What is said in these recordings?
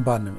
92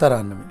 93।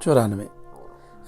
94।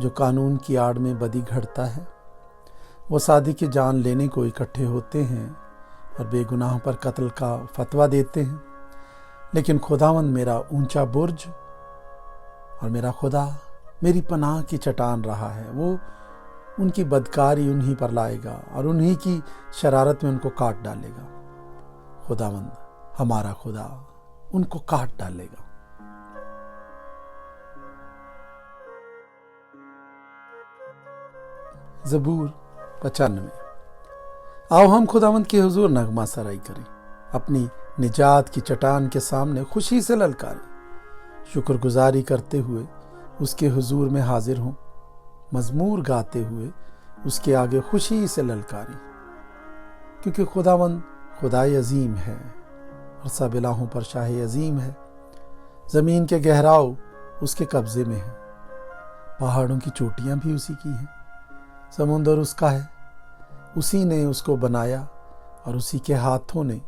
جو قانون کی آڑ میں بدی گھڑتا ہے۔ وہ صادق کی جان لینے کو اکٹھے ہوتے ہیں اور بے گناہوں پر قتل کا فتویٰ دیتے ہیں، لیکن خداوند میرا اونچا برج اور میرا خدا میری پناہ کی چٹان رہا ہے۔ وہ ان کی بدکاری انہی پر لائے گا اور انہی کی شرارت میں ان کو کاٹ ڈالے گا۔ خداوند ہمارا خدا ان کو کاٹ ڈالے گا۔ زبور 95۔ آؤ ہم خداوند کے حضور نغمہ سرائی کریں، اپنی نجات کی چٹان کے سامنے خوشی سے للکاریں، شکر گزاری کرتے ہوئے اس کے حضور میں حاضر ہوں، مزمور گاتے ہوئے اس کے آگے خوشی سے للکاریں، کیونکہ خداوند خدائے عظیم ہے اور سب الہوں پر شاہ عظیم ہے۔ زمین کے گہراؤ اس کے قبضے میں ہیں، پہاڑوں کی چوٹیاں بھی اسی کی ہیں، سمندر اس کا ہے، اسی نے اس کو بنایا اور اسی کے ہاتھوں نے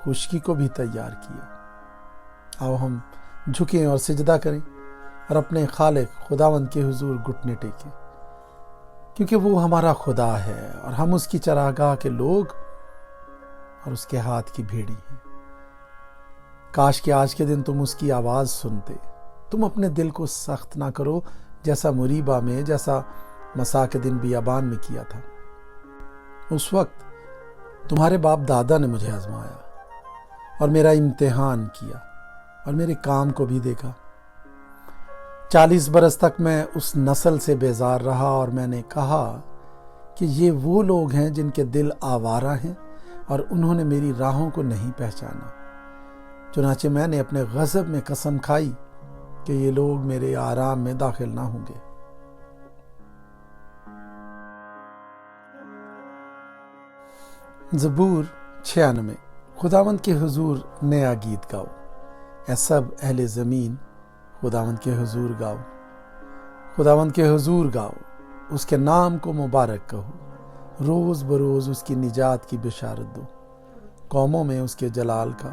خشکی کو بھی تیار کیا۔ آؤ ہم جھکیں اور سجدہ کریں اور اپنے خالق خداوند کے حضور گھٹنے ٹیکیں، کیونکہ وہ ہمارا خدا ہے اور ہم اس کی چراگاہ کے لوگ اور اس کے ہاتھ کی بھیڑی ہیں۔ کاش کہ آج کے دن تم اس کی آواز سنتے، تم اپنے دل کو سخت نہ کرو جیسا مریبہ میں، جیسا مسا کے دن بیابان میں کیا تھا۔ اس وقت تمہارے باپ دادا نے مجھے آزمایا اور میرا امتحان کیا اور میرے کام کو بھی دیکھا۔ 40 برس تک میں اس نسل سے بیزار رہا اور میں نے کہا کہ یہ وہ لوگ ہیں جن کے دل آوارہ ہیں اور انہوں نے میری راہوں کو نہیں پہچانا۔ چنانچہ میں نے اپنے غضب میں قسم کھائی کہ یہ لوگ میرے آرام میں داخل نہ ہوں گے۔ زبور 96۔ خداوند کے حضور نیا گیت گاؤ، اے سب اہل زمین خداوند کے حضور گاؤ، خداوند کے حضور گاؤ، اس کے نام کو مبارک کہو، روز بروز اس کی نجات کی بشارت دو، قوموں میں اس کے جلال کا،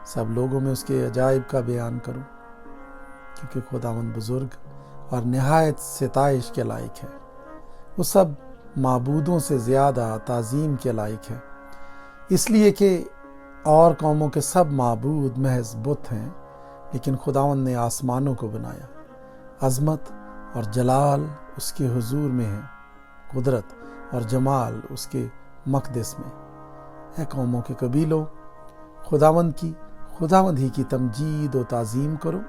سب لوگوں میں اس کے عجائب کا بیان کرو، کیونکہ خداوند بزرگ اور نہایت ستائش کے لائق ہے، وہ سب معبودوں سے زیادہ تعظیم کے لائق ہے، اس لیے کہ اور قوموں کے سب معبود محض بت ہیں، لیکن خداوند نے آسمانوں کو بنایا۔ عظمت اور جلال اس کے حضور میں ہے، قدرت اور جمال اس کے مقدس میں۔ اے قوموں کے قبیلوں، خداوند ہی کی تمجید و تعظیم کرو،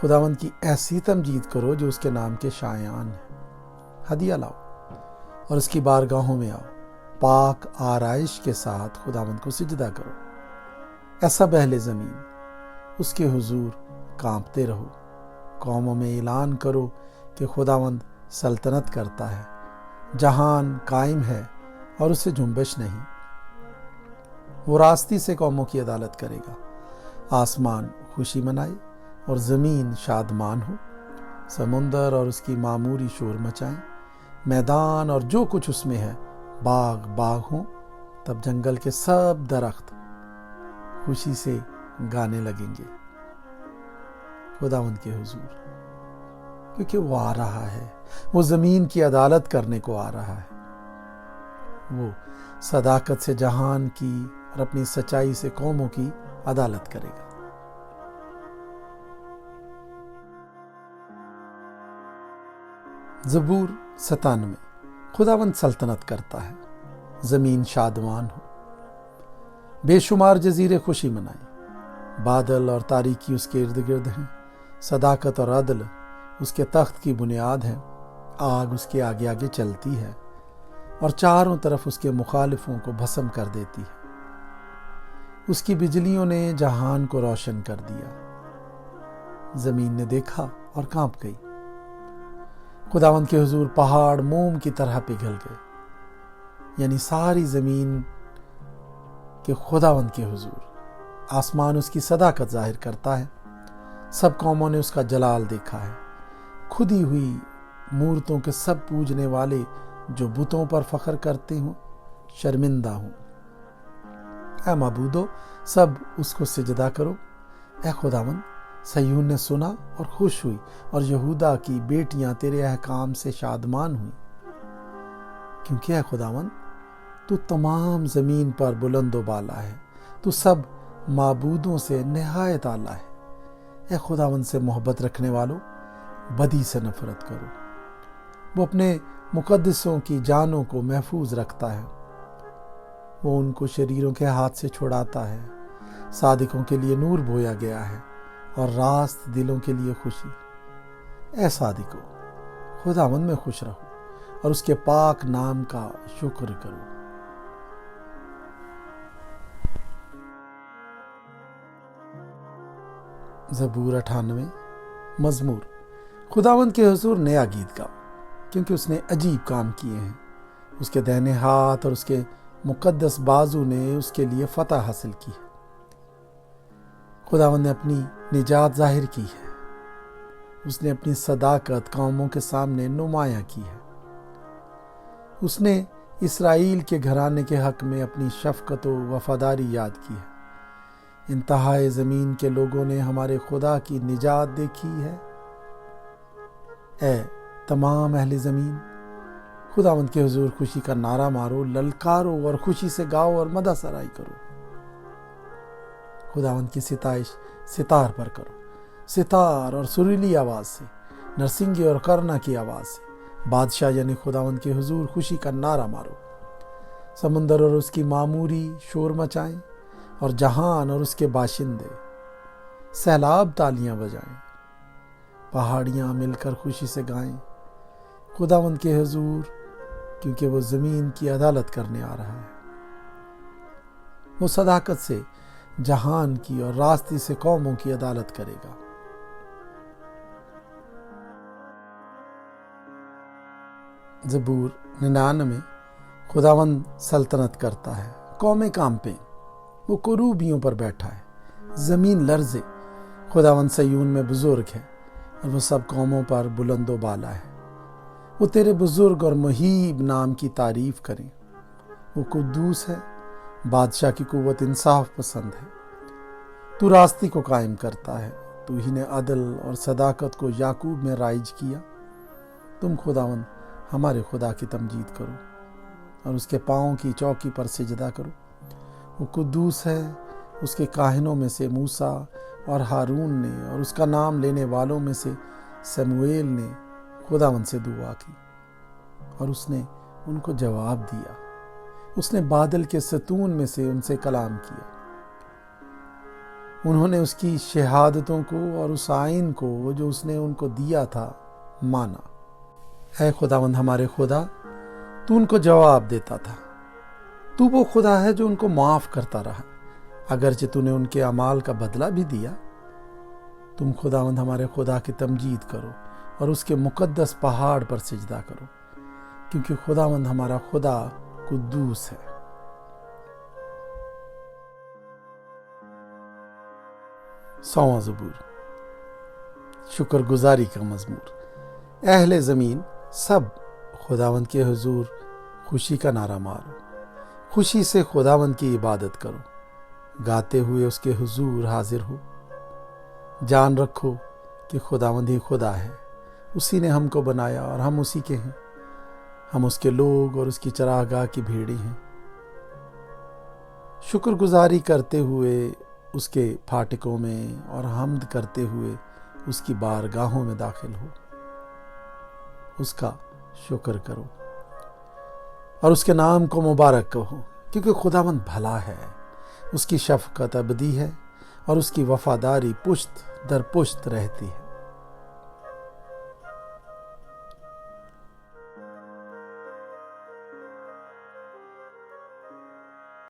خداوند کی ایسی تمجید کرو جو اس کے نام کے شایان ہے۔ ہدیہ لاؤ اور اس کی بارگاہوں میں آؤ، پاک آرائش کے ساتھ خداوند کو سجدہ کرو۔ اے سب اہل زمین، اس کے حضور کانپتے رہو، قوموں میں اعلان کرو کہ خداوند سلطنت کرتا ہے، جہان قائم ہے اور اسے جنبش نہیں۔ وہ راستی سے قوموں کی عدالت کرے گا، آسمان خوشی منائے اور زمین شادمان ہو، سمندر اور اس کی معموری شور مچائیں، میدان اور جو کچھ اس میں ہے باغ باغ ہوں، تب جنگل کے سب درخت خوشی سے گانے لگیں گے خداوند کے حضور، کیونکہ وہ آ رہا ہے، وہ زمین کی عدالت کرنے کو آ رہا ہے۔ وہ صداقت سے جہان کی اور اپنی سچائی سے قوموں کی عدالت کرے گا۔ زبور 97۔ خداوند سلطنت کرتا ہے، زمین شادمان ہو، بے شمار جزیرے خوشی منائیں، بادل اور تاریکی اس کے ارد گرد ہیں، صداقت اور عدل اس کے تخت کی بنیاد ہے، آگ اس کے آگے آگے چلتی ہے اور چاروں طرف اس کے مخالفوں کو بھسم کر دیتی ہے۔ اس کی بجلیوں نے جہان کو روشن کر دیا، زمین نے دیکھا اور کانپ گئی۔ خداوند کے حضور پہاڑ موم کی طرح پگھل گئے، یعنی ساری زمین کے خداوند کے حضور۔ آسمان اس کی صداقت ظاہر کرتا ہے، سب قوموں نے اس کا جلال دیکھا ہے۔ کھدی ہوئی مورتوں کے سب پوجنے والے جو بتوں پر فخر کرتے ہوں شرمندہ ہوں۔ اے معبودو، سب اس کو سجدہ کرو، اے خداوند صہیون نے سنا اور خوش ہوئی، اور یہودا کی بیٹیاں تیرے احکام سے شادمان ہوئیں، کیونکہ اے خداوند تو تمام زمین پر بلند و بالا ہے، تو سب معبودوں سے نہایت اعلیٰ ہے۔ اے خداوند سے محبت رکھنے والوں، بدی سے نفرت کرو۔ وہ اپنے مقدسوں کی جانوں کو محفوظ رکھتا ہے، وہ ان کو شریروں کے ہاتھ سے چھڑاتا ہے۔ صادقوں کے لیے نور بویا گیا ہے، اور راست دلوں کے لیے خوشی۔ اے صادقو، خداوند میں خوش رہو، اور اس کے پاک نام کا شکر کرو۔ زبور 98 مزمور۔ خداوند کے حضور نیا گیت گاؤ، کیونکہ اس نے عجیب کام کیے ہیں۔ اس کے دائنے ہاتھ اور اس کے مقدس بازو نے اس کے لیے فتح حاصل کی ہے۔ خداوند نے اپنی نجات ظاہر کی ہے، اس نے اپنی صداقت قوموں کے سامنے نمایاں کی ہے۔ اس نے اسرائیل کے گھرانے کے حق میں اپنی شفقت و وفاداری یاد کی ہے۔ انتہائے زمین کے لوگوں نے ہمارے خدا کی نجات دیکھی ہے۔ اے تمام اہل زمین، خداوند کے حضور خوشی کا نعرہ مارو، للکارو اور خوشی سے گاؤ اور مدح سرائی کرو۔ خداوند کی ستائش ستار پر کرو، ستار اور سریلی آواز سے، نرسنگی اور کرنا کی آواز سے۔ بادشاہ یعنی خداوند کے حضور خوشی کا نعرہ مارو۔ سمندر اور اس کی معموری شور مچائیں، اور جہان اور اس کے باشندے سیلاب تالیاں بجائیں۔ پہاڑیاں مل کر خوشی سے گائیں خداوند کے حضور، کیونکہ وہ زمین کی عدالت کرنے آ رہا ہے۔ وہ صداقت سے جہان کی اور راستی سے قوموں کی عدالت کرے گا۔ زبور 99 خداوند سلطنت کرتا ہے، قومیں کانپیں، وہ کروبیوں پر بیٹھا ہے، زمین لرزے۔ خداوند صیون میں بزرگ ہے، اور وہ سب قوموں پر بلند و بالا ہے۔ وہ تیرے بزرگ اور مہیب نام کی تعریف کریں۔ وہ قدوس ہے، بادشاہ کی قوت انصاف پسند ہے۔ تو راستی کو قائم کرتا ہے، تو ہی نے عدل اور صداقت کو یعقوب میں رائج کیا۔ تم خداوند ہمارے خدا کی تمجید کرو، اور اس کے پاؤں کی چوکی پر سجدہ کرو۔ وہ قدوس ہے، اس کے کاہنوں میں سے موسیٰ اور ہارون نے، اور اس کا نام لینے والوں میں سے سمویل نے خداوند سے دعا کی، اور اس نے ان کو جواب دیا۔ اس نے بادل کے ستون میں سے ان سے کلام کیا۔ انہوں نے اس کی شہادتوں کو اور اس آئین کو جو اس نے ان کو دیا تھا مانا۔ اے خداوند ہمارے خدا، تو ان کو جواب دیتا تھا۔ تو وہ خدا ہے جو ان کو معاف کرتا رہا، اگرچہ تو نے ان کے اعمال کا بدلہ بھی دیا۔ تم خداوند ہمارے خدا کی تمجید کرو، اور اس کے مقدس پہاڑ پر سجدہ کرو، کیونکہ خداوند ہمارا خدا قدوس ہے۔ سواں زبور، شکر گزاری کا مزمور۔ اہل زمین سب خداوند کے حضور خوشی کا نعرہ مارو، خوشی سے خداوند کی عبادت کرو، گاتے ہوئے اس کے حضور حاضر ہو۔ جان رکھو کہ خداوند ہی خدا ہے، اسی نے ہم کو بنایا اور ہم اسی کے ہیں۔ ہم اس کے لوگ اور اس کی چراگاہ کی بھیڑی ہیں۔ شکر گزاری کرتے ہوئے اس کے پھاٹکوں میں، اور حمد کرتے ہوئے اس کی بارگاہوں میں داخل ہو۔ اس کا شکر کرو اور اس کے نام کو مبارک کہو، کیونکہ خداوند بھلا ہے، اس کی شفقت ابدی ہے، اور اس کی وفاداری پشت در پشت رہتی ہے۔